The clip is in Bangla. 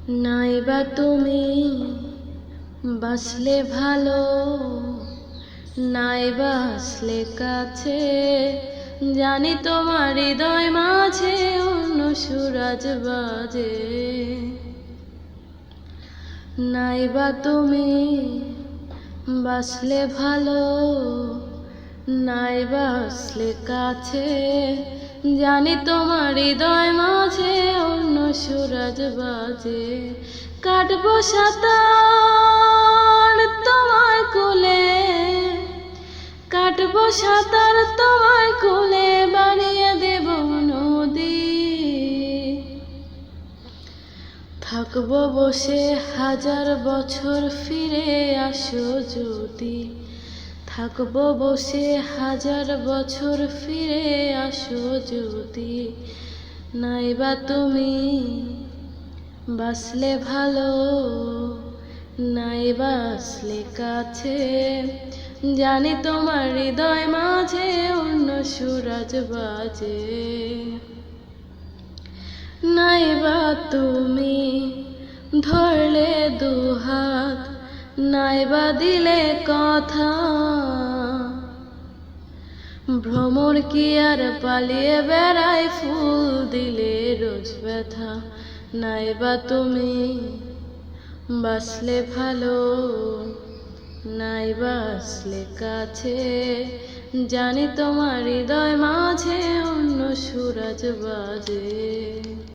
নাইবা তুমি বাসলে ভালো, নাইবা আসলে কাছে, জানি তোমার হৃদয় মাঝে অন্য সুরাজ বাজে। নাইবা তুমি বাসলে ভালো, নাইবা আসলে কাছে, জানি তোমার হৃদয় মাঝে অন্য সুরাজ বাজে। কাটবো সাঁতার তোমার কোলে, কাটবো সাঁতার তোমার কোলে, বানিয়ে দেব নদী। থাকবো বসে হাজার বছর, ফিরে আসো যদি। থাকবো বসে হাজার বছর, ফিরে আসো যদি। নাইবা তুমি বাসলে ভালো, নাইবা আসলে কাছে, জানি তোমার হৃদয় মাঝে অন্য সুরাজ বাজে। নাইবা তুমি ধরলে দুহাত, নাইবা দিলে কথা, ভ্রমর কি আর পালিয়ে বেড়ায়, ফুল দিলে রোজ ব্যথা। নাইবা তুমি বাসলে ভালো, নাইবা আসলে কাছে, জানি তোমার হৃদয় মাঝে অন্য সুরাজ বাজে।